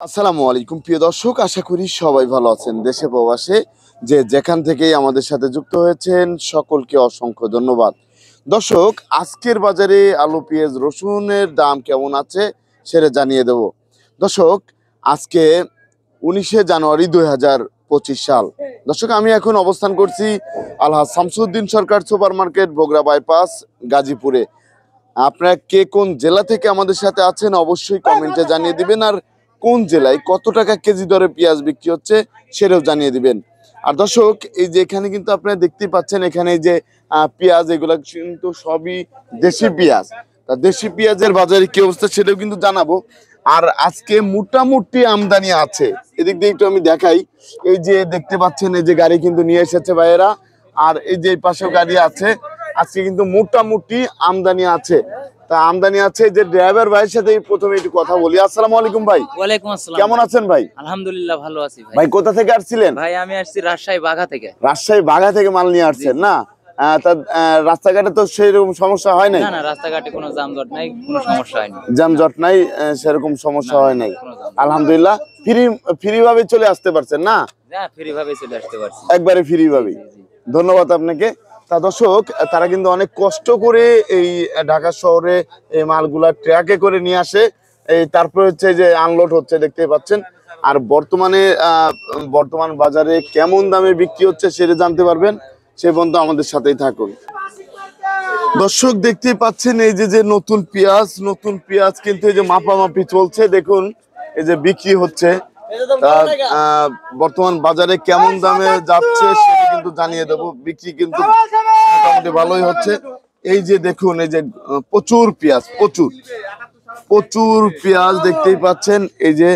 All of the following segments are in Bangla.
আসসালামু আলাইকুম প্রিয় দর্শক, আশা করি সবাই ভালো আছেন। দেশে প্রবাসে যে যেখান থেকেই আমাদের সাথে যুক্ত হয়েছেন সকলকে অসংখ্য ধন্যবাদ। দর্শক, আজকের বাজারে আলু, পেঁয়াজ, রসুনের দাম কেমন আছে সেটা জানিয়ে দেব। দর্শক, আজকে 19শে জানুয়ারি 2025 সাল। দর্শক, আমি এখন অবস্থান করছি আলহাজ শামসুদ্দিন সরকার সুপার মার্কেট, বগুড়া বাইপাস, গাজীপুরে। আপনারা কে কোন জেলা থেকে আমাদের সাথে আছেন অবশ্যই কমেন্টে জানিয়ে দিবেন, আর কোন জেলায় কত টাকা কেজি দরে পেঁয়াজ বিক্রি হচ্ছে সেটাও জানিয়ে দিবেন। আর দর্শক, এই যে এখানে কিন্তু আপনারা দেখতেই পাচ্ছেন, এখানে এই যে পেঁয়াজ, এগুলো কিন্তু সবই দেশি পেঁয়াজ। তা দেশি পেঁয়াজের বাজারে কি অবস্থা সেটাও কিন্তু জানাবো। আর আজকে মোটামুটি আমদানি আছে, এদিক দিয়ে একটু আমি দেখাই। এই যে দেখতে পাচ্ছেন, এই যে গাড়ি কিন্তু নিয়ে এসেছে ভাইয়েরা, আর এই যে পাশেও গাড়ি আছে। আজকে কিন্তু মোটামুটি আমদানি আছে। তা আমদানি আছে, যে ড্রাইভার ভাইয়ের সাথে প্রথমে একটু কথা বলি। আসসালামু আলাইকুম ভাই। ওয়ালাইকুম আসসালাম। কেমন আছেন ভাই? আলহামদুলিল্লাহ ভালো আছি ভাই। ভাই কোথা থেকে আসছিলেন? ভাই আমি আসছি রাজশাহী বাঘা থেকে। রাজশাহী বাঘা থেকে মাল নিয়ে আসছেন না? তা রাস্তাঘাটে তো সেরকম সমস্যা হয় নাই? না না, রাস্তাঘাটে কোনো যানজট নাই, কোনো সমস্যা হয়নি। যানজট নাই, সেরকম সমস্যা হয় নাই আলহামদুলিল্লাহ। ফ্রি ভাবে চলে আসতে পারছেন না? হ্যাঁ, ফ্রি ভাবে চলে আসতে পারছি, একবারে ফ্রি ভাবে। ধন্যবাদ আপনাকে। তা দর্শক, তারা কিন্তু অনেক কষ্ট করে এই ঢাকা শহরে এই মালগুলা ট্রাকে করে নিয়ে আসে, এই তারপরে হচ্ছে যে আনলোড হচ্ছে, দেখতে পাচ্ছেন। আর বর্তমান বাজারে কেমন দামে বিক্রি হচ্ছে সেটা জানতে পারবেন, সে পর্যন্ত আমাদের সাথেই থাকুন। দর্শক, দেখতেই পাচ্ছেন এই যে নতুন পেঁয়াজ কিন্তু এই যে মাপামাপি চলছে, দেখুন এই যে বিক্রি হচ্ছে। বর্তমান বাজারে কেমন দামে যাচ্ছে সেটা কিন্তু জানিয়ে দেবো। বিক্রি কিন্তু মোটামুটি ভালোই হচ্ছে। এই যে দেখুন, এই যে প্রচুর পেঁয়াজ দেখতেই পাচ্ছেন। এই যে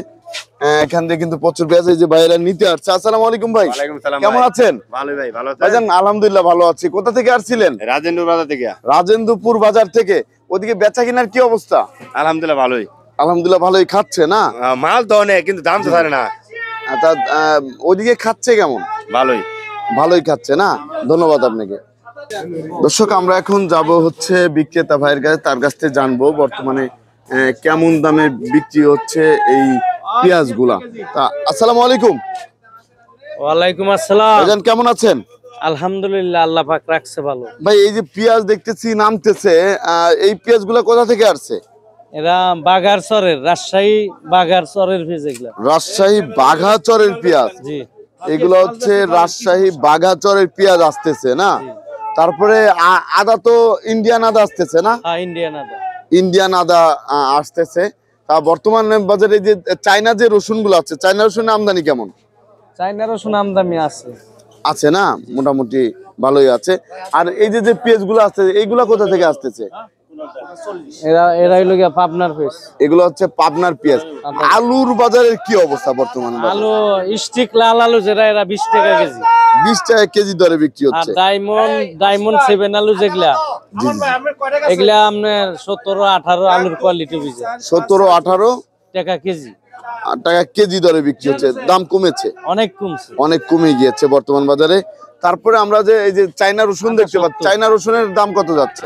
এখান থেকে কিন্তু প্রচুর পেঁয়াজ এই যে ভাইরা নিতে আসছে। আসসালামু আলাইকুম ভাই, কেমন আছেন? ভালো ভাই, ভালো আছেন? ভাইজান আলহামদুলিল্লাহ ভালো আছি। কোথা থেকে আসছিলেন? রাজেন্দ্র বাজার থেকে। রাজেন্দ্রপুর বাজার থেকে। ওদিকে বেচা কিনার কি অবস্থা? আলহামদুলিল্লাহ ভালোই। আলহামদুলিল্লাহ ভালোই। খাচ্ছে না? মাল তো অনেক, কিন্তু দাম তো ছাড়ে না। ওদিকে খাচ্ছে কেমন? ভালোই খাচ্ছে না? ধন্যবাদ আপনাকে। দর্শক, আমরা এখন যাব হচ্ছে বিক্রেতা ভাইয়ের কাছে, তার কাছ থেকে জানবো বর্তমানে কেমন দামে বিক্রি হচ্ছে এই পেঁয়াজ গুলা। আসসালামু আলাইকুম। ওয়ালাইকুম আসসালাম। ভাইজান কেমন আছেন? আলহামদুলিল্লাহ, আল্লাহ পাক রাখছে ভালো। ভাই, এই যে পেঁয়াজ দেখতেছি নামতেছে, এই পেঁয়াজ গুলা কোথা থেকে আসছে? এরা বাগারচরের, রাজশাহী বাগারচরের পেঁয়াজ এগুলা। রাজশাহী বাঘাচরের পেঁয়াজ। জি, এগুলো হচ্ছে রাজশাহী বাঘাচরের পেঁয়াজ আসতেছে না? তারপরে আদা তো ইন্ডিয়ান আদা আসতেছে না? হ্যাঁ, ইন্ডিয়ান আদা আসতেছে। তা বর্তমান বাজারে যে চায়না যে রসুন গুলো আছে, চায়না রসুনের আমদানি কেমন? চাইনা রসুন আমদানি আছে না? মোটামুটি ভালোই আছে। আর এই যে পেঁয়াজ গুলো আছে, এইগুলা কোথা থেকে আসতেছে? এরা হইলো গিয়া পাবনার পেঁয়াজ। এগুলো হচ্ছে পাবনার পেঁয়াজ। আলুর বাজারের কি অবস্থা বর্তমান? আলু স্টিক লাল আলু যেটা, এরা 20 টাকা কেজি। 20 টাকা কেজি দরে বিক্রি আর হচ্ছে। ডায়মন্ড 7 আলু যেগুলা, এগুলা আপনার 17-18 আলুর কোয়ালিটি বুঝে 17-18 টাকা কেজি। টাকা কেজি দরে বিক্রি হচ্ছে। দাম কমেছে, অনেক কমে গিয়েছে বর্তমান বাজারে। তারপরে আমরা যে এই যে চায়না রসুন দেখতে পাচ্ছি, চায়না রসুনের দাম কত যাচ্ছে?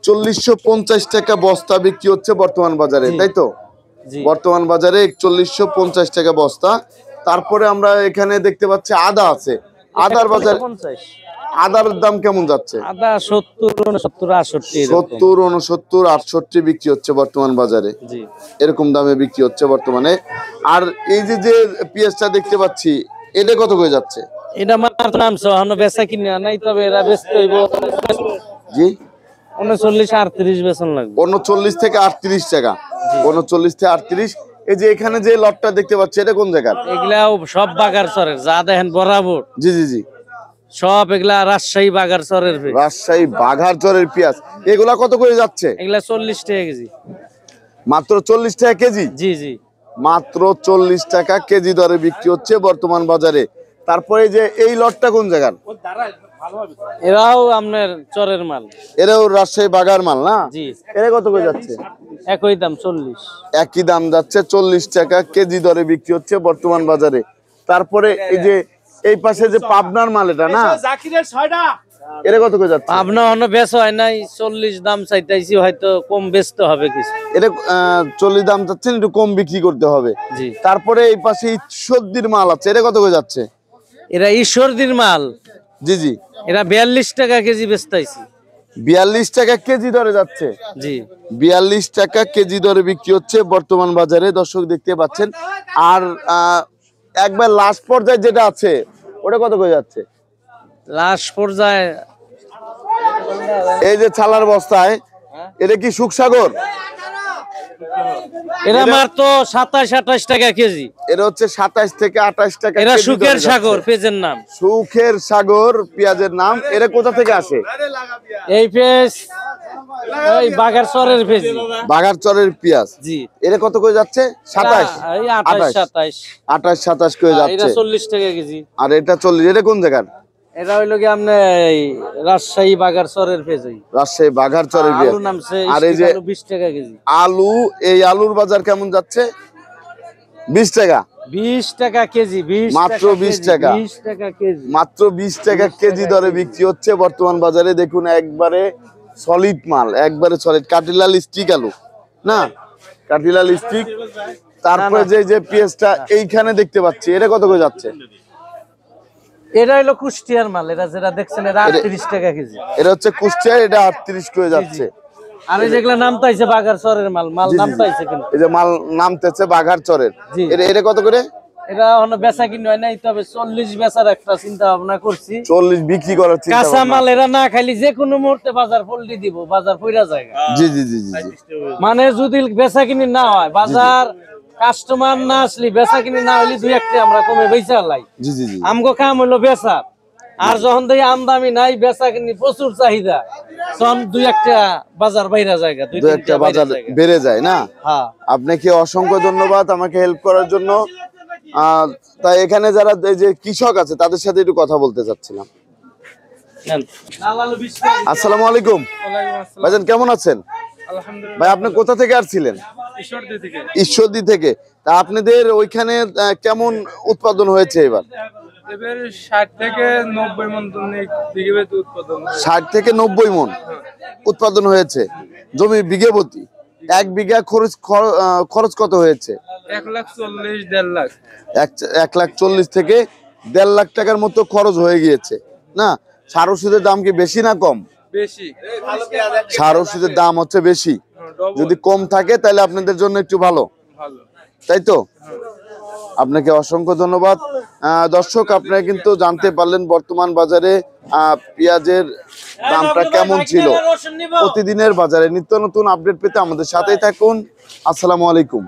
4150 টাকা বস্তা বিক্রি হচ্ছে বর্তমান বাজারে, তাই তো? বর্তমান বাজারে 4150 টাকা বস্তা। তারপরে আমরা এখানে দেখতে পাচ্ছি আদা আছে। আদার বাজার, আদার দাম কেমন যাচ্ছে? আদা 70, 68 68 বিক্রি হচ্ছে বর্তমান বাজারে। এরকম দামে বিক্রি হচ্ছে বর্তমানে। আর এই যে পেঁয়াজটা দেখতে পাচ্ছি, এটা কত করে যাচ্ছে? এটা মাত্র নামছে, এখনো বেচা কিনা নাই, তবে এরা বেচতে হইব। জি, 39-38 বেচন লাগবে। 39 থেকে 38 টাকা। 39 থেকে 38। এই যে এখানে যে লটটা দেখতে পাচ্ছি, এটা কোন জায়গার? এগুলাও সব বাগারচরের, যা দেখেন বরাবর। জি সব এগুলা রাজশাহী বাগারচরের পেঁয়াজ। রাজশাহী বাঘারচরের পেঁয়াজ। এগুলা কত করে যাচ্ছে? এগুলা 40 টাকা কেজি। মাত্র 40 টাকা কেজি? জি, মাত্র 40 টাকা কেজি দরে বিক্রি হচ্ছে বর্তমান বাজারে। তারপরে যে এই লটটা কোন জায়গার? এরাও আপনার চরের মাল। এরাও রাজশাহী বাগার মাল না? জি। এরা কত করে যাচ্ছে? একই দাম 40। একই দাম যাচ্ছে, 40 টাকা কেজি দরে বিক্রি হচ্ছে বর্তমান বাজারে। তারপরে এই যে এই পাশে যে পাবনার মাল, এটা না? এটা কত করে যাচ্ছে? পাবনা অন্য বেচ হয় নাই, 40 দাম চাইতেছি, হয়তো কম বেচতে হবে কিছু। এটা 40 দাম চাচ্ছেন, একটু কম বিক্রি করতে হবে। জি, তারপরে এই পাশে ঈশ্বরদীর মাল আছে, এটা কত করে যাচ্ছে? এরা ঈশ্বরদীর মাল, জি জি, এরা 42 টাকা কেজি বেচতেছি। 42 টাকা কেজি দরে যাচ্ছে। জি, 42 টাকা কেজি দরে বিক্রি হচ্ছে বর্তমান বাজারে, দর্শক দেখতে পাচ্ছেন। আর একবার লাস্ট পর্যায়ে যেটা আছে ওটা কত করে যাচ্ছে? লাস্ট পর্যায়ে এই যে ছালার বস্তায়, এটা কি সুখসাগর? এরা মাত্র 27-28 টাকা কেজি। এটা হচ্ছে 27 থেকে 28 টাকা এরা কেজি সুখের দরে সাগর, যাচ্ছে। পেঁয়াজের নাম। সুখের সাগর পেঁয়াজের নাম। এটা কোথা থেকে আসে? এই পেঁয়াজ এই বাগারচরের পেঁয়াজ। বাগারচরের পেঁয়াজ। জি, এটা কত করে যাচ্ছে? 27, এই 28-27। 28-27 করে এটা যাচ্ছে। 40 টাকা কেজি। আর এটা 40। এটা কোন জায়গার? এটা হইলো কি আপনি এই রাজশাহী বাগারচরের পেঁয়াজ। রাজশাহী বাঘারচরের পেঁয়াজ। আলু নামছে আর এই যে আলু 20 টাকা কেজি। আলু, এই আলুর বাজার কেমন যাচ্ছে? 20 টাকা, 20 টাকা কেজি। 20 মাত্র টাকা 20 কেজি, টাকা। 20 টাকা কেজি। মাত্র 20 টাকা কেজি দরে বিক্রি হচ্ছে বর্তমান বাজারে। দেখুন একবারে সলিড মাল, একবারে সলিড কাটিলাল স্টিক আলু, না কাটিলাল স্টিক। তারপরে যে পেঁয়াজটা এইখানে দেখতে পাচ্ছি, এটা কত করে যাচ্ছে? এটা হইলো কুষ্টিয়ার মাল, এটা যেটা দেখছেন এটা 38 টাকা কেজি। এটা হচ্ছে কুষ্টিয়া, এটা 38 করে যাচ্ছে। আর এই যেগুলা নামতাইছে বাগারচরের মাল, মাল নামতাইছে কিন্তু। এই যে মাল নামতেছে বাঘারচরের, জি। এটা কত করে? এটা অন্য বেচা কিনে হয় নাই, তবে 40 বেচার একটা চিন্তা ভাবনা করছি। 40 বিক্রি করার চিন্তা কাঁচা ভাবনা। মাল এরা না খাইলে যে কোনো মুহূর্তে বাজার পল্টি দিব, বাজার পইরা যায়। জি জি জি জি জি। মানে যদি বেচা কিনি না হয়, বাজার কাস্টমার না আসলে, বেচা কিনি না হইলে দুই একটা আমরা কমে বেচা লাই। জি জি জি। আমগো কাম হইলো বেচা। আর যখন দেখি আমদামি নাই, বেচা কিনি প্রচুর চাহিদা, তখন দুই একটা বাজার বাইরা জায়গা, দু একটা বাজার বেড়ে যায় না। হ্যাঁ, আপনাকে অসংখ্য ধন্যবাদ আমাকে হেল্প করার জন্য। তাই এখানে যারা এই যে কৃষক আছে তাদের সাথে একটু কথা বলতে চাচ্ছিলাম। আসসালামু আলাইকুম ভাইজান, কেমন আছেন? ভাই আপনি কোথা থেকে আসছিলেন? ঈশ্বরদী থেকে। তা আপনাদের ওইখানে কেমন উৎপাদন হয়েছে এবার? 60 থেকে 90 মণ বিঘে উৎপাদন। 60 থেকে 90 মণ উৎপাদন হয়েছে জমি বিঘে প্রতি। 1 বিঘা খরচ কত হয়েছে? 1,40,000 1.5 লাখ। 1,40,000 থেকে 1.5 লাখ টাকার মতো খরচ হয়ে গিয়েছে না? সার ওষুধের দাম কি বেশি না কম? বেশি। সার ওষুধের দাম হচ্ছে বেশি। যদি কম থাকে তাহলে আপনাদের জন্য একটু ভালো, ভালো। তাই তো? আপনাকে অসংখ্য ধন্যবাদ। দর্শক আপনারা কিন্তু জানতে পারলেন বর্তমান বাজারে পেঁয়াজের দামটা কেমন ছিল। প্রতিদিনের বাজারে নিত্য নতুন আপডেট পেতে আমাদের সাথেই থাকুন। আসসালামু আলাইকুম।